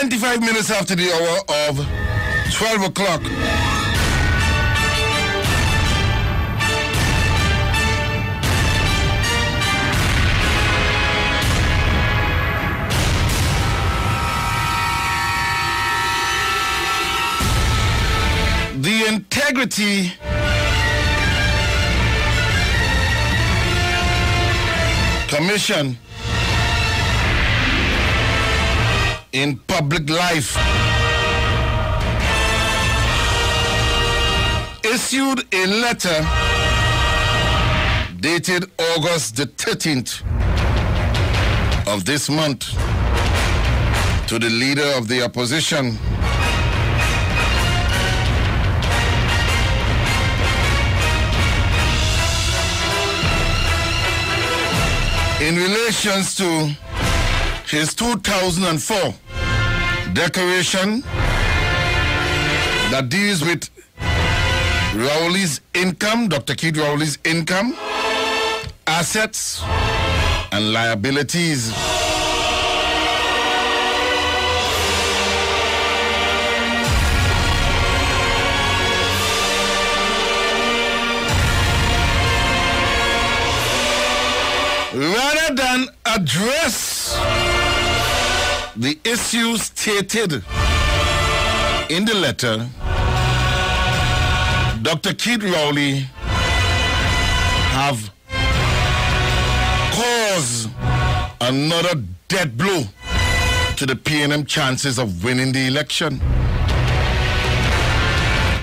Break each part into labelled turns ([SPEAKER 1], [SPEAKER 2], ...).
[SPEAKER 1] 25 minutes after the hour of 12 o'clock. The Integrity Commission in Public Life issued a letter dated August the 13th of this month to the leader of the opposition, in relation to his 2004 declaration that deals with Rowley'S income, Dr. Keith Rowley's income, assets, and liabilities. Rather than address the issues stated in the letter, Dr. Keith Rowley have caused another dead blow to the PNM chances of winning the election.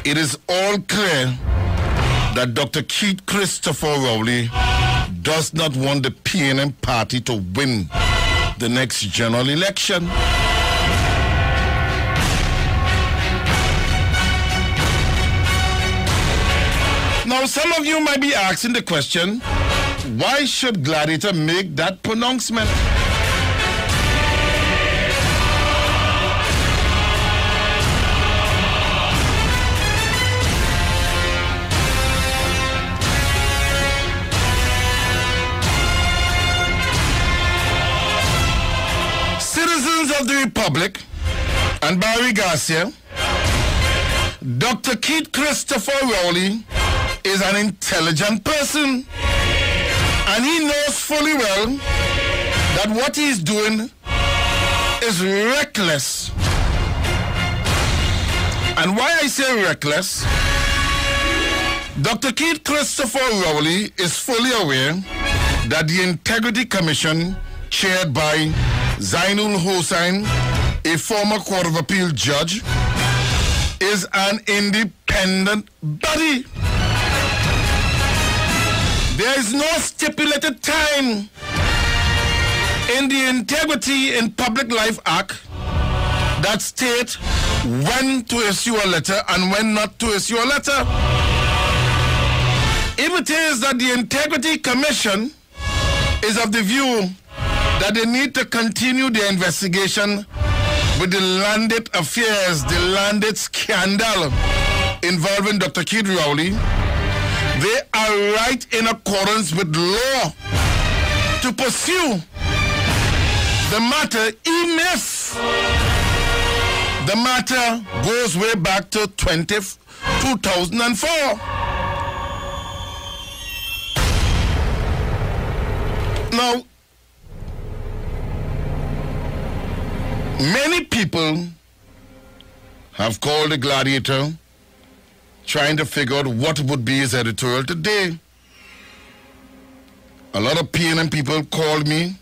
[SPEAKER 1] It is all clear that Dr. Keith Christopher Rowley does not want the PNM party to win the next general election. Now, some of you might be asking the question, why should Gladiator make that pronouncement? Citizens of the Republic and Barry Garcia, Dr. Keith Christopher Rowley is an intelligent person, and he knows fully well that what he's doing is reckless. And why I say reckless, Dr. Keith Christopher Rowley is fully aware that the Integrity Commission, chaired by Zainul Hossain, a former Court of Appeal judge, is an independent body. There is no stipulated time in the Integrity in Public Life Act that states when to issue a letter and when not to issue a letter. If it is that the Integrity Commission is of the view that they need to continue their investigation with the landed affairs, the landed scandal involving Dr. Keith Rowley, they are right in accordance with law to pursue the matter, even if the matter goes way back to 2004. Now, many people have called the Gladiator trying to figure out what would be his editorial today. A lot of PNM people called me.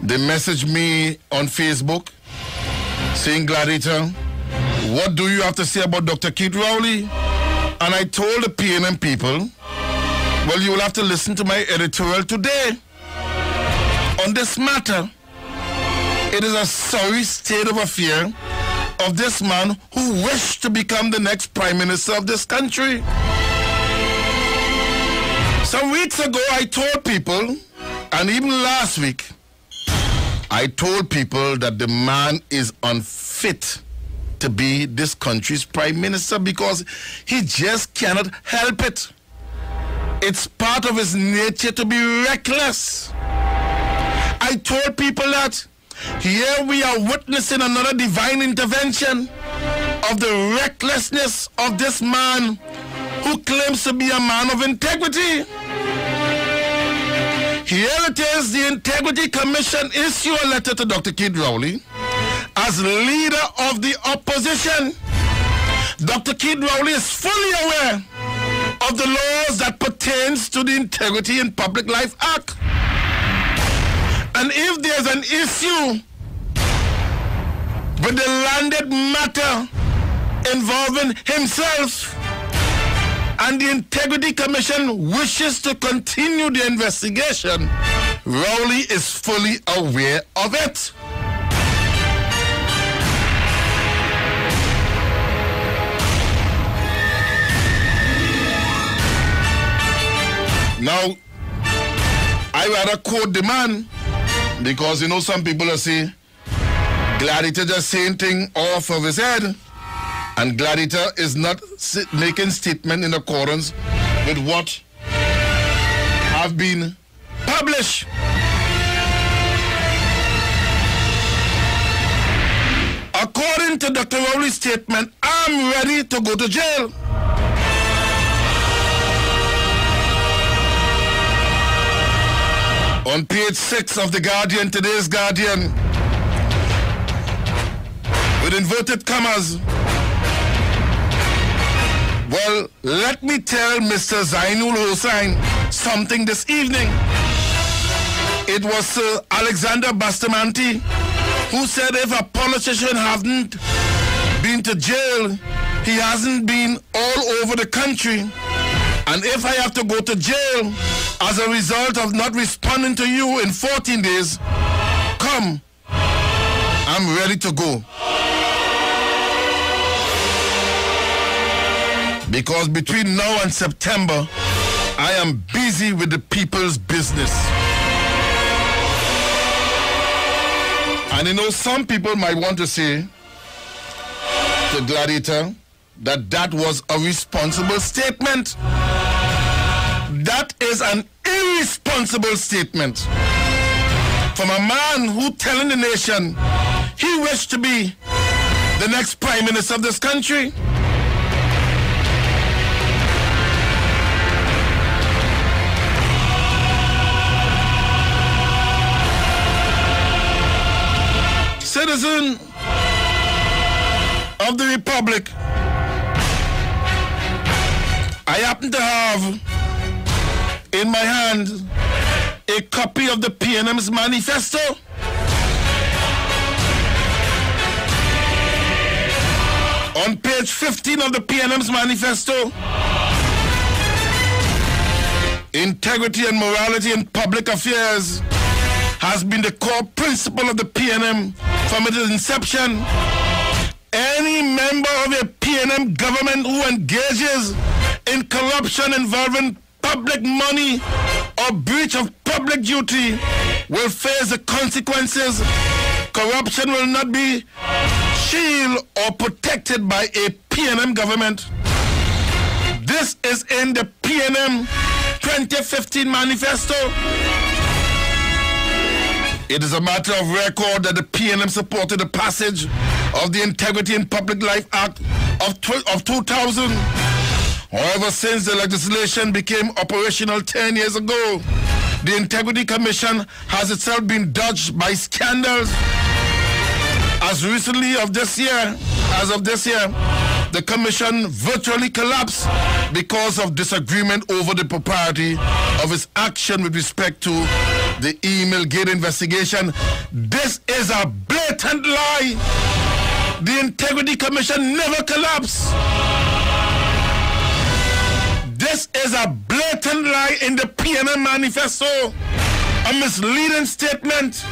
[SPEAKER 1] They messaged me on Facebook saying, Gladiator, what do you have to say about Dr. Keith Rowley? And I told the PNM people, well, you will have to listen to my editorial today on this matter. It is a sorry state of affair of this man who wished to become the next Prime Minister of this country. Some weeks ago, I told people, and even last week, I told people that the man is unfit to be this country's Prime Minister because he just cannot help it. It's part of his nature to be reckless. I told people that Here we are witnessing another divine intervention of the recklessness of this man who claims to be a man of integrity. Here it is, the Integrity Commission issue a letter to Dr. Keith Rowley as leader of the opposition. Dr. Keith Rowley is fully aware of the laws that pertains to the Integrity in Public Life Act. And if there's an issue with the landed matter involving himself, and the Integrity Commission wishes to continue the investigation, Rowley is fully aware of it. Now, I rather quote the man, because you know some people will say, Gladiator just saying thing off of his head, and Gladiator is not making statement in accordance with what have been published. According to Dr. Rowley's statement, I'm ready to go to jail. On page 6 of the Guardian, today's Guardian, with inverted commas, well, let me tell Mr. Zainul Hussain something this evening. It was Sir Alexander Bastamanti who said if a politician hasn't been to jail, he hasn't been all over the country. And if I have to go to jail as a result of not responding to you in 14 days, come, I'm ready to go. Because between now and September, I am busy with the people's business. And you know, some people might want to say to Gladiator that that was a responsible statement. That is an irresponsible statement from a man who telling the nation he wished to be the next prime minister of this country. Citizen of the Republic, I happen to have in my hand a copy of the PNM's manifesto. On page 15 of the PNM's manifesto, integrity and morality in public affairs has been the core principle of the PNM from its inception. Any member of a PNM government who engages in corruption involving public money or breach of public duty will face the consequences. Corruption will not be shielded or protected by a PNM government. This is in the PNM 2015 manifesto. It is a matter of record that the PNM supported the passage of the Integrity in Public Life Act of 2000. However, since the legislation became operational 10 years ago, the Integrity Commission has itself been dogged by scandals. As recently of this year, the commission virtually collapsed because of disagreement over the propriety of its action with respect to the email gate investigation. This is a blatant lie. The Integrity Commission never collapsed. This is a blatant lie in the PNM manifesto, a misleading statement.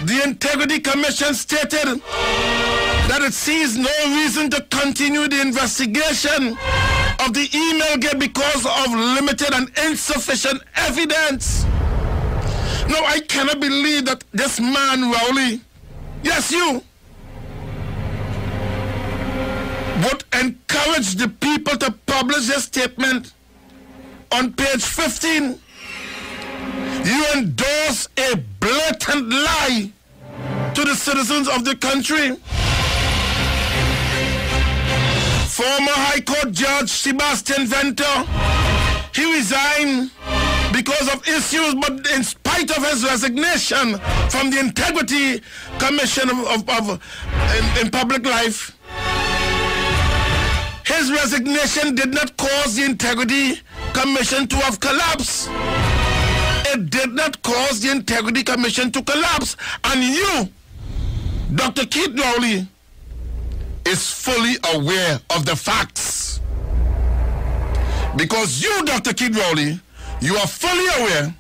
[SPEAKER 1] The Integrity Commission stated that it sees no reason to continue the investigation of the email gate because of limited and insufficient evidence. No, I cannot believe that this man, Rowley, yes, you, would encourage the people to publish this statement on page 15. You endorse a blatant blatant lie to the citizens of the country. Former High Court Judge Sebastian Venter, he resigned because of issues, but in spite of his resignation from the Integrity Commission in public life, his resignation did not cause the Integrity Commission to have collapsed. It did not cause the Integrity Commission to collapse. And you, Dr. Keith Rowley, is fully aware of the facts. Because you, Dr. Keith Rowley, you are fully aware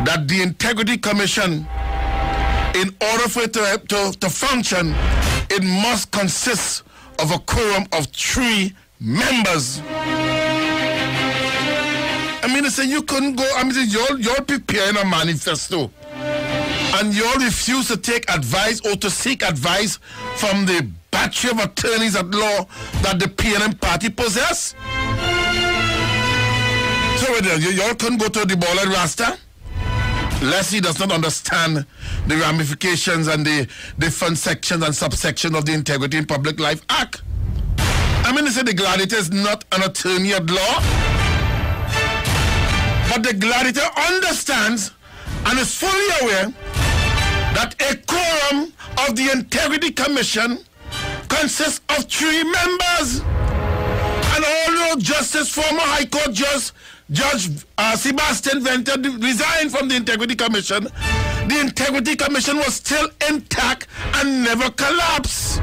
[SPEAKER 1] that the Integrity Commission, in order for it to function, it must consist of a quorum of 3 members. I mean, they say you couldn't go. I mean, you're preparing a manifesto, and you all refuse to take advice or to seek advice from the battery of attorneys at law that the PNM party possess. So you all couldn't go to the ball and Rasta, lest he does not understand the ramifications and the different sections and subsections of the Integrity in Public Life Act. I mean, they say the Gladiator is not an attorney at law, but the Gladiator understands and is fully aware that a quorum of the Integrity Commission consists of 3 members. And although former High Court Judge Sebastian Venter resigned from the Integrity Commission, the Integrity Commission was still intact and never collapsed.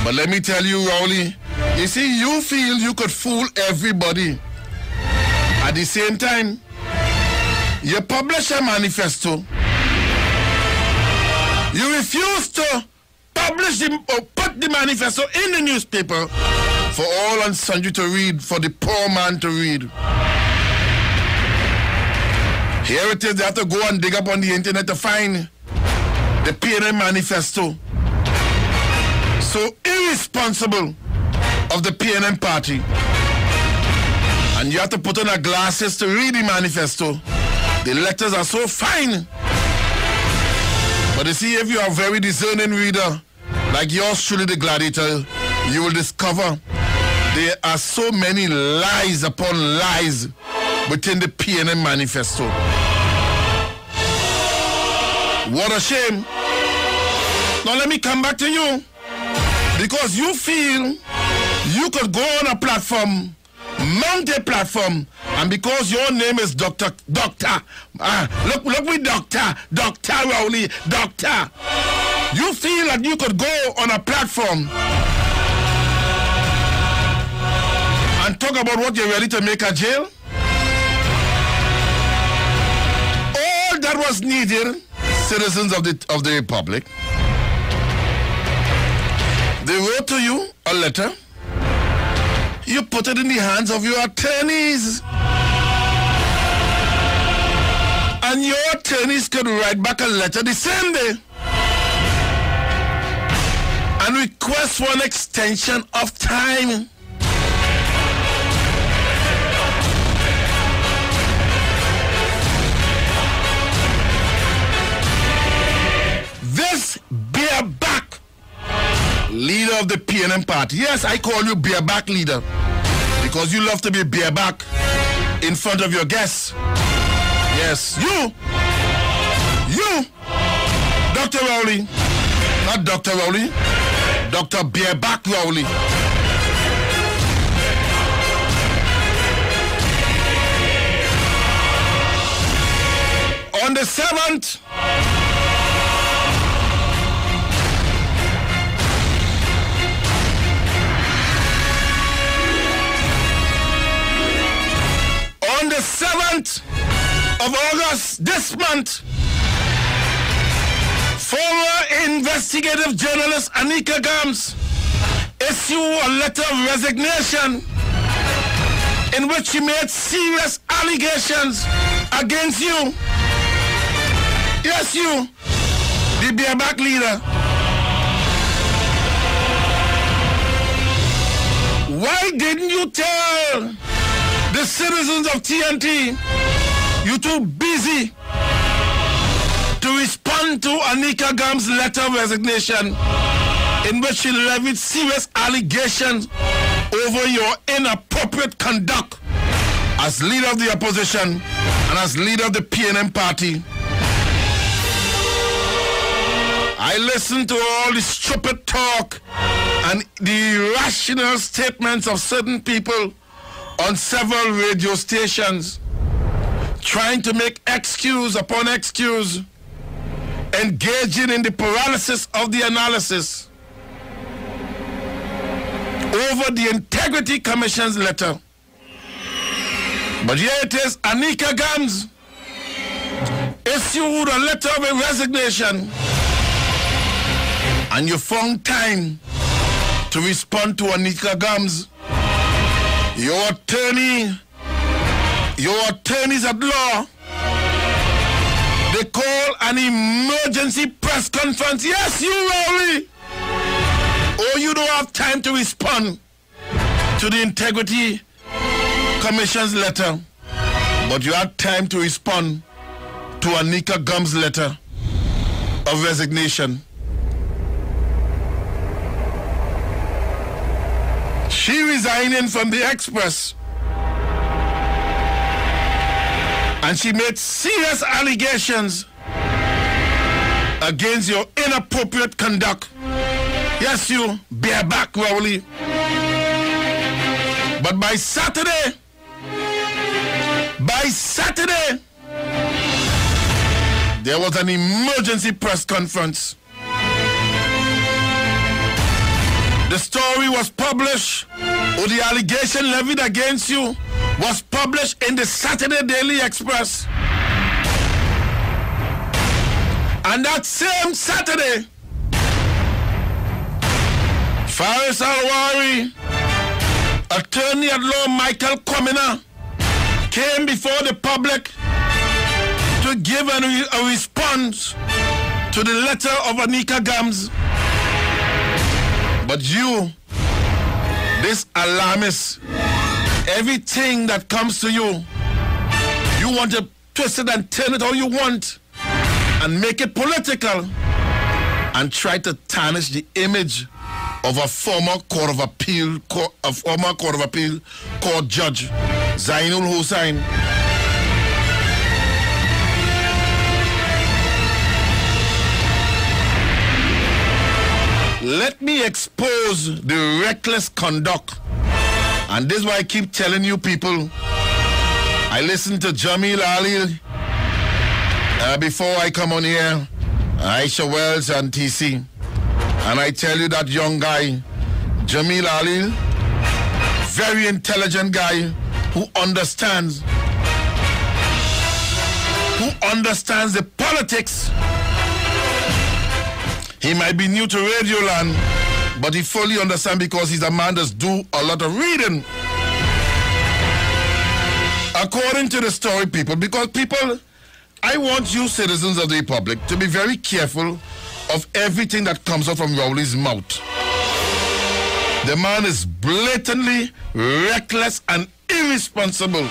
[SPEAKER 1] But let me tell you, Rowley, you see, you feel you could fool everybody. At the same time, you publish a manifesto. You refuse to publish or put the manifesto in the newspaper for all and sundry to read, for the poor man to read. Here it is, they have to go and dig up on the internet to find the PNM manifesto. So irresponsible of the PNM party. And you have to put on our glasses to read the manifesto. The letters are so fine. But you see, if you are a very discerning reader, like yours truly, the Gladiator, you will discover there are so many lies upon lies within the PNM manifesto. What a shame. Now let me come back to you. Because you feel you could go on a platform, mount a platform, and because your name is look me Dr. Rowley, Doctor. You feel that you could go on a platform and talk about what you're ready to make a jail? All that was needed, citizens of the Republic, they wrote to you a letter. You put it in the hands of your attorneys. And your attorneys could write back a letter the same day and request for an extension of time. This bareback leader of the PNM party. Yes, I call you bareback leader because you love to be bareback in front of your guests. Yes, you, Dr. Rowley, not Dr. Rowley, Dr. Bareback Rowley. On the 7th, on the 7th of August this month, former investigative journalist Anika Gams issued a letter of resignation in which she made serious allegations against you. Yes, you, the bareback leader. Why didn't you tell the the citizens of TNT, you too busy to respond to Anika Gam's letter of resignation, in which she levied serious allegations over your inappropriate conduct as leader of the opposition and as leader of the PNM party. I listened to all the stupid talk and the irrational statements of certain people on several radio stations, trying to make excuse upon excuse, engaging in the paralysis of the analysis over the Integrity Commission's letter. But here it is, Anika Gams issued a letter of resignation, and you found time to respond to Anika Gams. Your attorneys at law, they call an emergency press conference. Yes, you, Rowley. Or you don't have time to respond to the Integrity Commission's letter, but you had time to respond to Anika Gams' letter of resignation. She resigning from the Express, and she made serious allegations against your inappropriate conduct. Yes, you bareback, Rowley. But by Saturday, there was an emergency press conference. The story was published, or the allegation levied against you was published in the Saturday Daily Express. And that same Saturday, Faris Alwari, attorney at law Michael Komina, came before the public to give a response to the letter of Anika Gams. But you, this alarmist, everything that comes to you, you want to twist it and turn it how you want and make it political and try to tarnish the image of a former Court of Appeal court judge, Zainul Hussain. Let me expose the reckless conduct. And this is why I keep telling you people. I listened to Jamil Ali before I come on here, Aisha Wells and TC. And I tell you that young guy, Jamil Ali, very intelligent guy who understands the politics. He might be new to Radio Land, but he fully understands because he's a man that's do a lot of reading. According to the story, people, because people, I want you citizens of the Republic to be very careful of everything that comes out from Rowley's mouth. The man is blatantly reckless and irresponsible.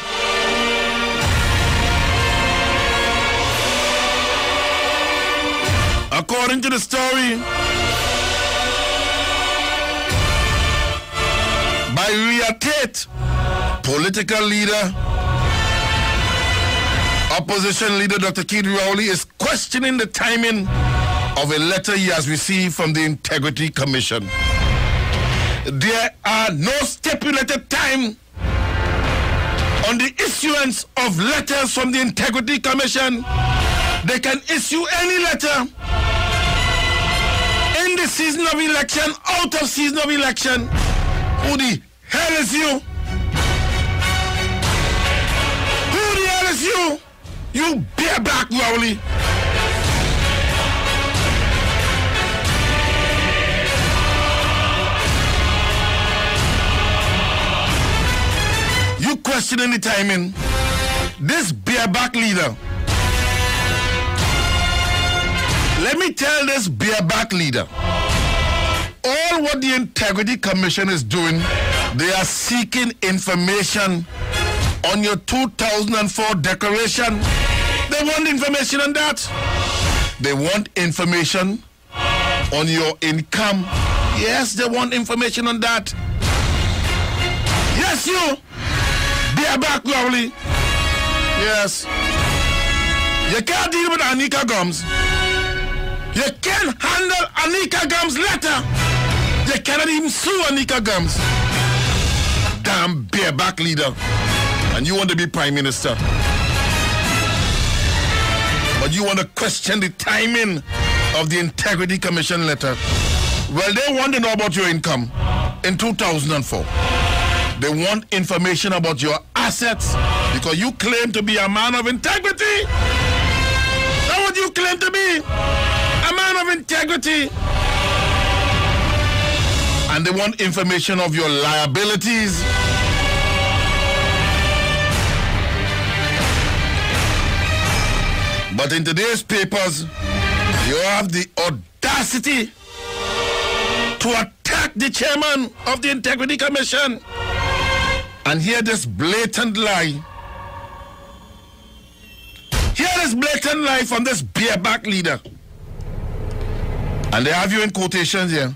[SPEAKER 1] According to the story, by Ria Tate, political leader, opposition leader Dr. Keith Rowley is questioning the timing of a letter he has received from the Integrity Commission. There are no stipulated time on the issuance of letters from the Integrity Commission. They can issue any letter in the season of election, out of season of election. Who the hell is you? Who the hell is you? You bareback, Rowley. You questioning the timing. This bareback leader. Let me tell this bareback leader. All what the Integrity Commission is doing, they are seeking information on your 2004 declaration. They want information on that. They want information on your income. Yes, they want information on that. Yes, you. Bareback Rowley. Yes. You can't deal with Anika Gums. You can't handle Anika Gums' letter. You cannot even sue Anika Gums. Damn bareback leader. And you want to be prime minister. But you want to question the timing of the Integrity Commission letter. Well, they want to know about your income in 2004. They want information about your assets because you claim to be a man of integrity. That's what you claim to be. A man of integrity. And they want information of your liabilities. But in today's papers, you have the audacity to attack the chairman of the Integrity Commission and hear this blatant lie. Hear this blatant lie from this bareback leader. And they have you in quotations here.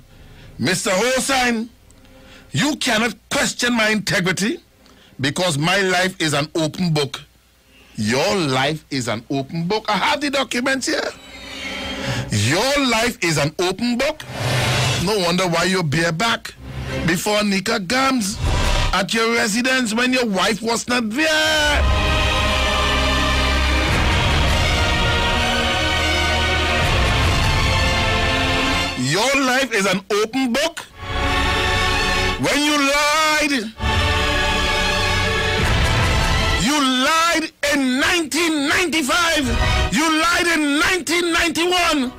[SPEAKER 1] Mr. Hossain, you cannot question my integrity because my life is an open book. Your life is an open book. I have the documents here. Your life is an open book. No wonder why you're bareback before Anika Gums at your residence when your wife was not there. Your life is an open book. When you lied in 1995. You lied in 1991.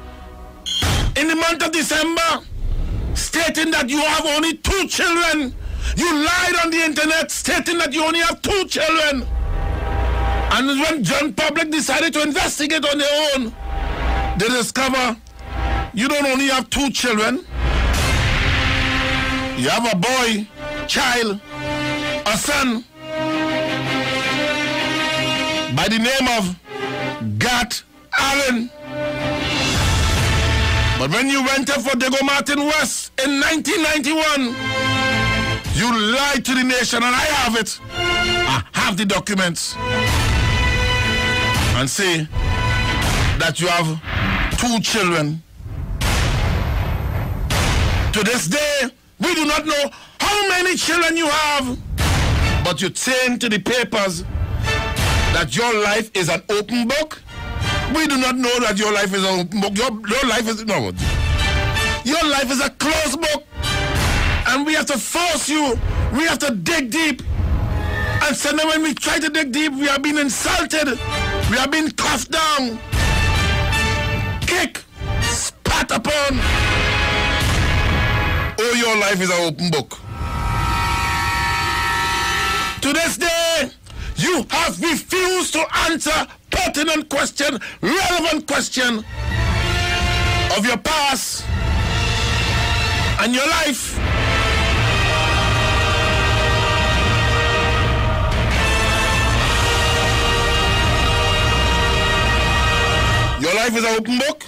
[SPEAKER 1] In the month of December, stating that you have only 2 children. You lied on the internet stating that you only have 2 children. And when John Public decided to investigate on their own, they discover you don't only have 2 children. You have a boy, child, a son, by the name of Gat Allen. But when you went up for Diego Martin West in 1991, you lied to the nation, and I have it. I have the documents. And say that you have 2 children. To this day, we do not know how many children you have, but you turn to the papers that your life is an open book. We do not know that your life is an open book. Your life is no. Your life is a closed book, and we have to force you. We have to dig deep, and so now when we try to dig deep, we are being insulted. We are being cuffed down, kicked, spat upon. Oh, your life is an open book. To this day, you have refused to answer pertinent question, relevant question of your past and your life. Your life is an open book.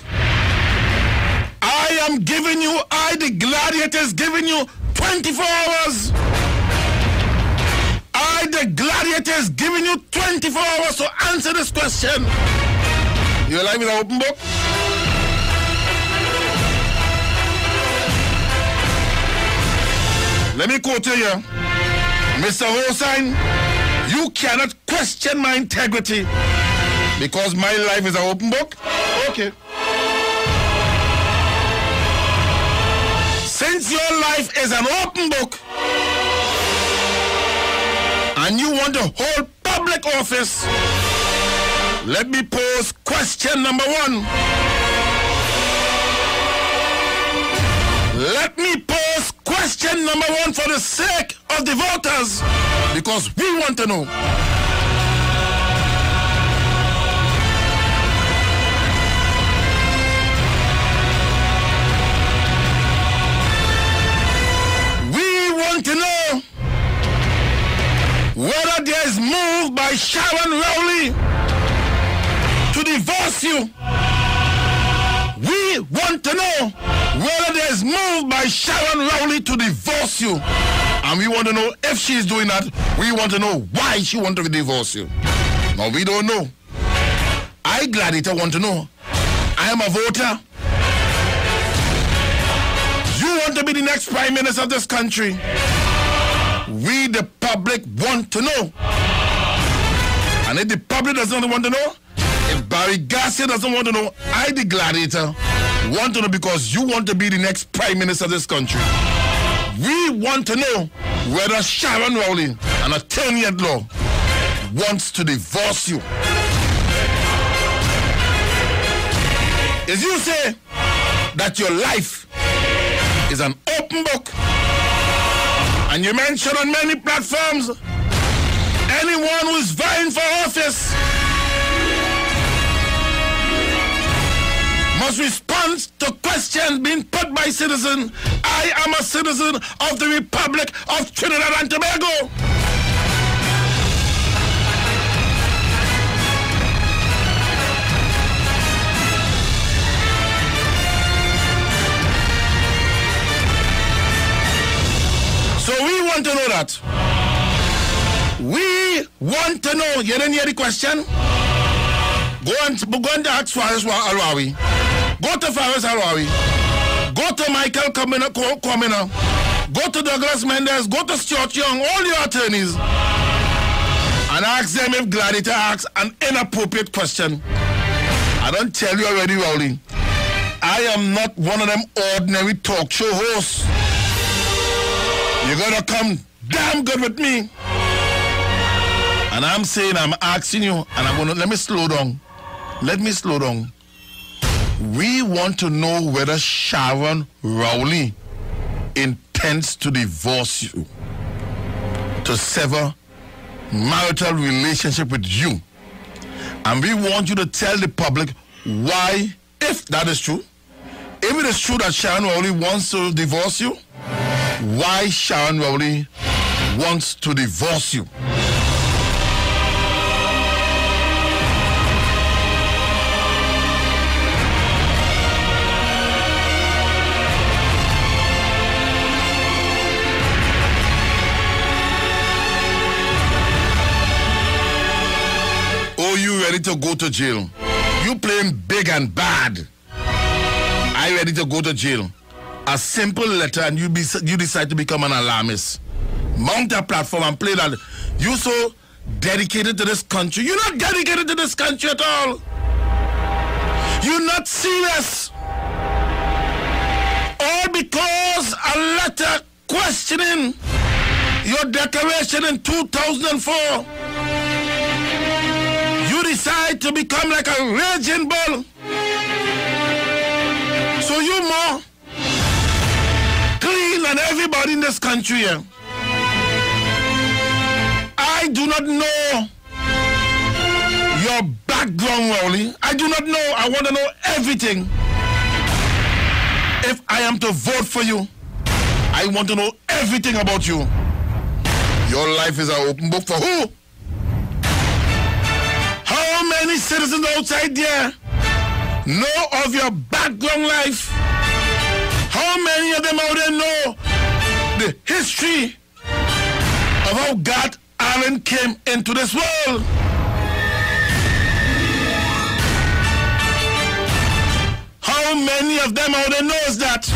[SPEAKER 1] I am giving you, the Gladiator, is giving you 24 hours. The Gladiator is giving you 24 hours to answer this question. Your life is an open book. Let me quote you here. Mr. Hossain, you cannot question my integrity because my life is an open book. Okay. Since your life is an open book, and you want to hold public office, let me pose question number 1. Let me pose question number 1 for the sake of the voters, because we want to know. We want to know whether whether there is move by Sharon Rowley to divorce you. We want to know whether there is move by Sharon Rowley to divorce you. And we want to know if she is doing that. We want to know why she wants to divorce you. No, we don't know. I, Gladiator, want to know. I am a voter. You want to be the next Prime Minister of this country. We, the public, want to know. And if the public doesn't want to know, if Barry Garcia doesn't want to know, I, the Gladiator, want to know because you want to be the next Prime Minister of this country. We want to know whether Sharon Rowley, an attorney at law, wants to divorce you. If you say that your life is an open book, and you mention on many platforms anyone who is vying for office must respond to questions being put by citizens. I am a citizen of the Republic of Trinidad and Tobago. So we want to know that. We want to know. You didn't hear the question? Go and ask Faris Alwawi. Go to Faris Alwawi. Go to Michael Comina. Go to Douglas Mendes. Go to Stuart Young. All your attorneys. And ask them if Gladiator asks an inappropriate question. I don't tell you already, Rowley. I am not one of them ordinary talk show hosts. You gotta come damn good with me. And I'm saying, I'm asking you, and I'm gonna, let me slow down. Let me slow down. We want to know whether Sharon Rowley intends to divorce you, to sever marital relationship with you. And we want you to tell the public why, if that is true, if it is true that Sharon Rowley wants to divorce you, why Sharon Rowley wants to divorce you. Oh, you ready to go to jail? You playing big and bad. I ready to go to jail. A simple letter and you decide to become an alarmist. Mount a platform and play that. You so dedicated to this country. You're not dedicated to this country at all. You're not serious. All because a letter questioning your declaration in 2004. You decide to become like a raging bull. So you more clean than everybody in this country here. I do not know your background, Rowley. I do not know. I want to know everything. If I am to vote for you, I want to know everything about you. Your life is an open book for who? How many citizens outside there know of your background life? How many of them out there know the history of how God Allen came into this world? How many of them out there knows that?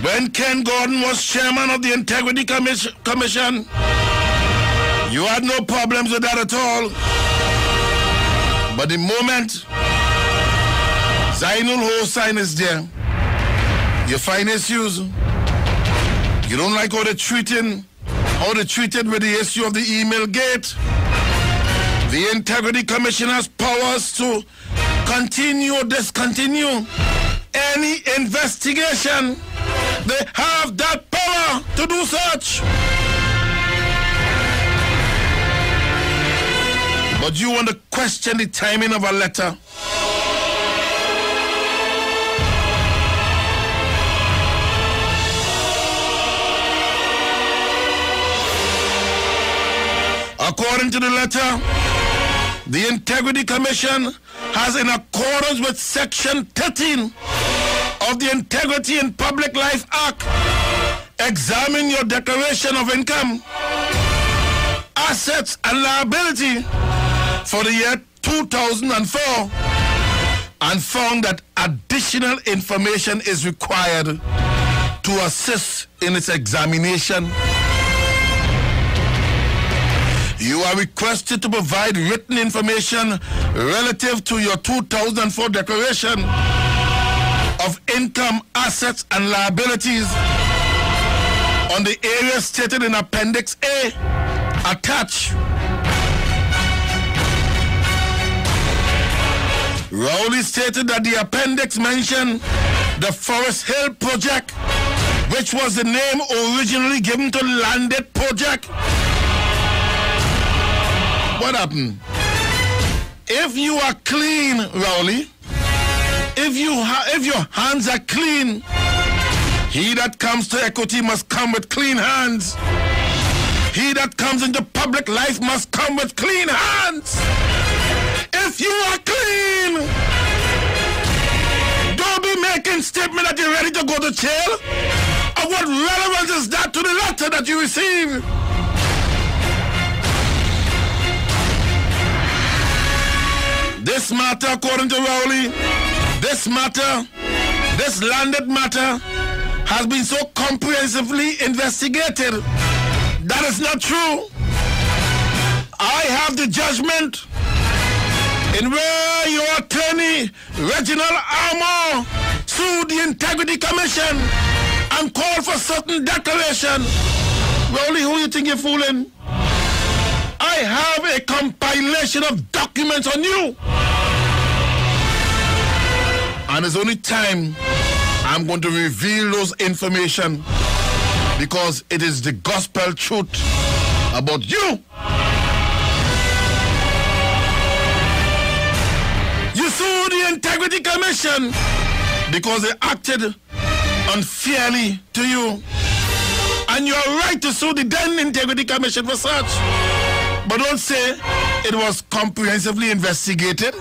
[SPEAKER 1] When Ken Gordon was chairman of the Integrity Commission, you had no problems with that at all. But the moment Zainul Hossain is there, you find issues. You don't like how they treated with the issue of the email gate. The Integrity Commission has powers to continue or discontinue any investigation. They have that power to do such. But you want to question the timing of a letter? According to the letter, the Integrity Commission has, in accordance with Section 13 of the Integrity in Public Life Act, examined your declaration of income, assets, and liability for the year 2004 and found that additional information is required to assist in its examination. You are requested to provide written information relative to your 2004 declaration of income, assets, and liabilities on the areas stated in Appendix A, attached. Rowley stated that the appendix mentioned the Forest Hill Project, which was the name originally given to Landed Project. What happened? If you are clean, Rowley, if your hands are clean, he that comes to equity must come with clean hands. He that comes into public life must come with clean hands. If you are clean, don't be making statement that you're ready to go to jail. Of what relevance is that to the letter that you received? This matter, according to Rowley, this landed matter has been so comprehensively investigated. That is not true. I have the judgment in where your attorney, Reginald Armour, sued the Integrity Commission and called for certain declaration. Rowley, who you think you're fooling? I have a compilation of documents on you. And it's only time I'm going to reveal those information, because it is the gospel truth about you. You sued the Integrity Commission because they acted unfairly to you. And you are right to sue the then Integrity Commission for such. But don't say it was comprehensively investigated.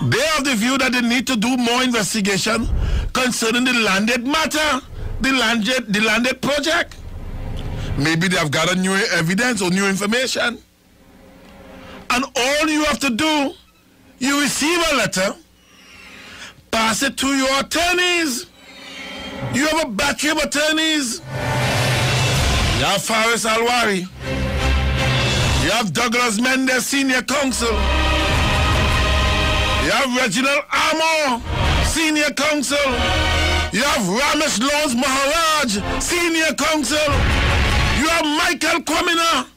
[SPEAKER 1] They have the view that they need to do more investigation concerning the landed matter, the landed project. Maybe they have gathered new evidence or new information. And all you have to do, you receive a letter, pass it to your attorneys. You have a battery of attorneys. You have Faris Alwari. You have Douglas Mendes, Senior Counsel. You have Reginald Armour, Senior Counsel. You have Ramesh Lawrence Maharaj, Senior Counsel. You have Michael Kwamina.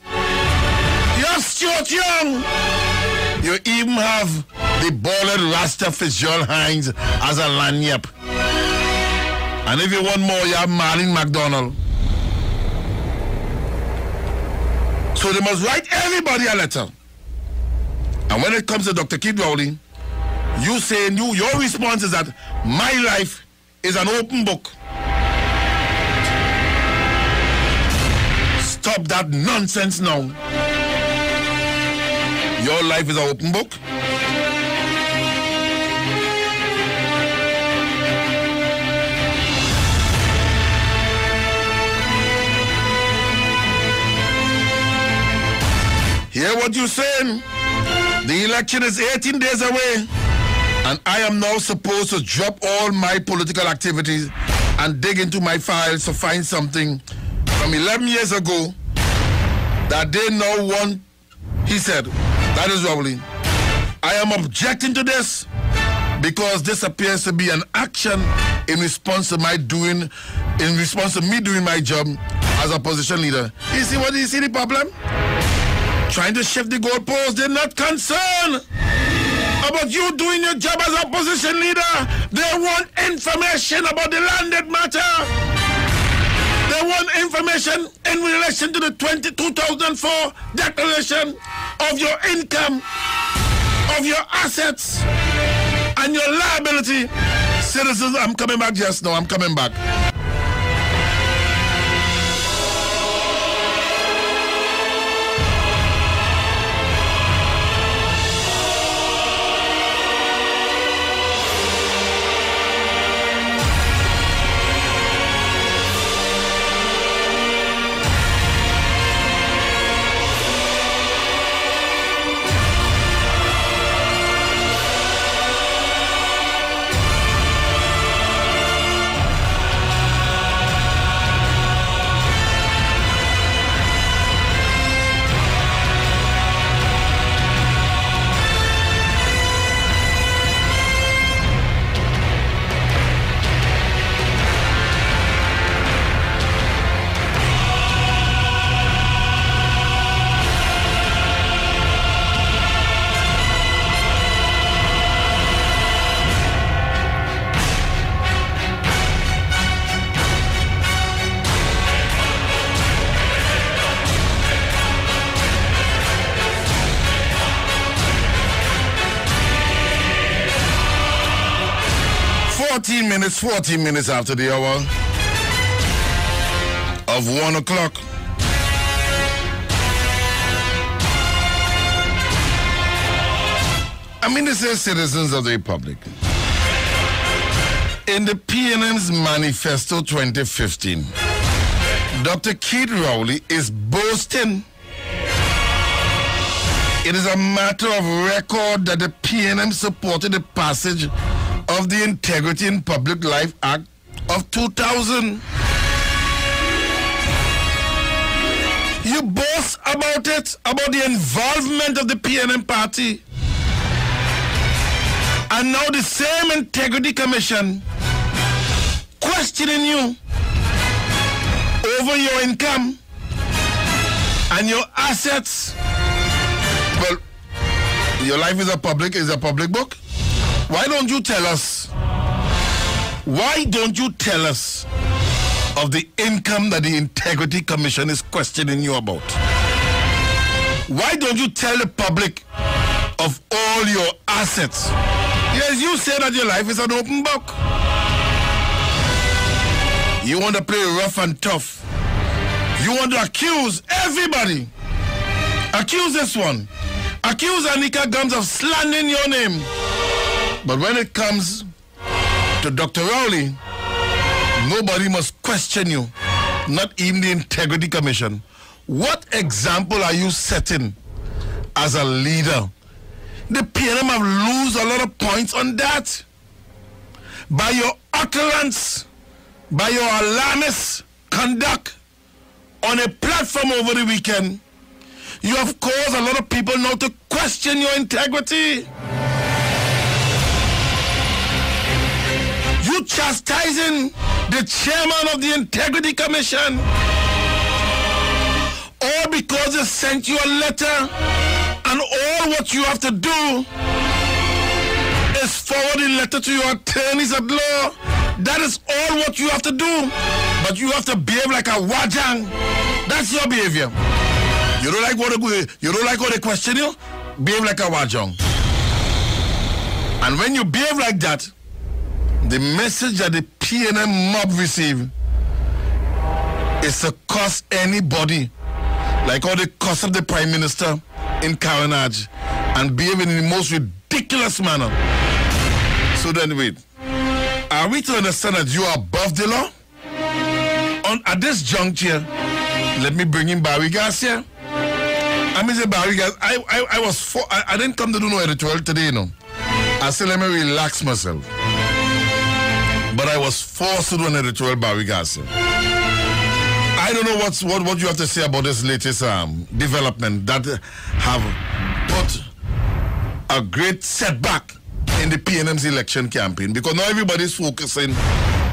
[SPEAKER 1] You have Stuart Young. You even have the ballad Rasta Fitzgerald Hines as a lanyap. And if you want more, you have Marlene McDonald. So they must write everybody a letter. And when it comes to Dr. Keith Rowley, you say your response is that my life is an open book. Stop that nonsense now. Your life is an open book. Hear what you're saying? The election is 18 days away, and I am now supposed to drop all my political activities and dig into my files to find something from 11 years ago that they now want, he said. That is Rowley. I am objecting to this because this appears to be an action in response to me doing my job as opposition leader. You see the problem? Trying to shift the goalposts. They're not concerned about you doing your job as opposition leader. They want information about the landed matter. They want information in relation to the 2004 declaration of your income, of your assets, and your liability. Citizens, I'm coming back just now. I'm coming back. Minutes, 14 minutes after the hour of 1 o'clock. I mean, this is citizens of the Republic. In the PNM's Manifesto 2015, Dr. Keith Rowley is boasting it is a matter of record that the PNM supported the passage of the Integrity in Public Life Act of 2000. You boast about it, about the involvement of the PNM party. And now the same Integrity Commission questioning you over your income and your assets. Well, your life is a public book. Why don't you tell us? Why don't you tell us of the income that the Integrity Commission is questioning you about? Why don't you tell the public of all your assets? Yes, you say that your life is an open book. You want to play rough and tough. You want to accuse everybody. Accuse this one. Accuse Anika Gums of slandering your name. But when it comes to Dr. Rowley, nobody must question you, not even the Integrity Commission. What example are you setting as a leader? The PNM have lost a lot of points on that. By your utterance, by your alarmist conduct on a platform over the weekend, you have caused a lot of people now to question your integrity. You chastising the chairman of the Integrity Commission, all because they sent you a letter, and all what you have to do is forward the letter to your attorneys at law. That is all what you have to do. But you have to behave like a wajang. That's your behavior. You don't like what they question you? Behave like a wajang. And when you behave like that, the message that the PNM mob receive is to curse anybody, like how they cuss up the Prime Minister in Karanaj and behave in the most ridiculous manner. So then wait, are we to understand that you are above the law? At this juncture, let me bring in Barry Garcia. I mean, Barry Garcia, I didn't come to do no editorial today, you know. I said, let me relax myself. But I was forced to do an editorial, Barry Garcia. I don't know what you have to say about this latest development that have put a great setback in the PNM's election campaign, because now everybody's focusing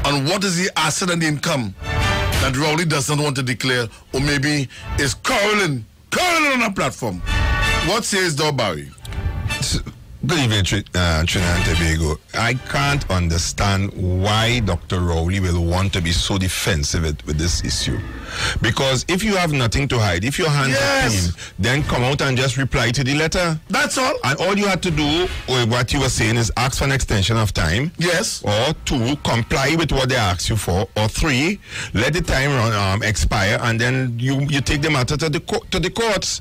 [SPEAKER 1] on what is the asset and the income that Rowley does not want to declare, or maybe is quarreling on a platform. What says thou, Barry?
[SPEAKER 2] Good evening, Trinidad and Tobago. I can't understand why Dr. Rowley will want to be so defensive with this issue. Because if you have nothing to hide, if your hands are clean, then come out and just reply to the letter.
[SPEAKER 1] That's all.
[SPEAKER 2] And all you had to do with what you were saying is ask for an extension of time.
[SPEAKER 1] Yes.
[SPEAKER 2] Or 2, comply with what they ask you for. Or 3, let the time run expire, and then you take the matter to the courts.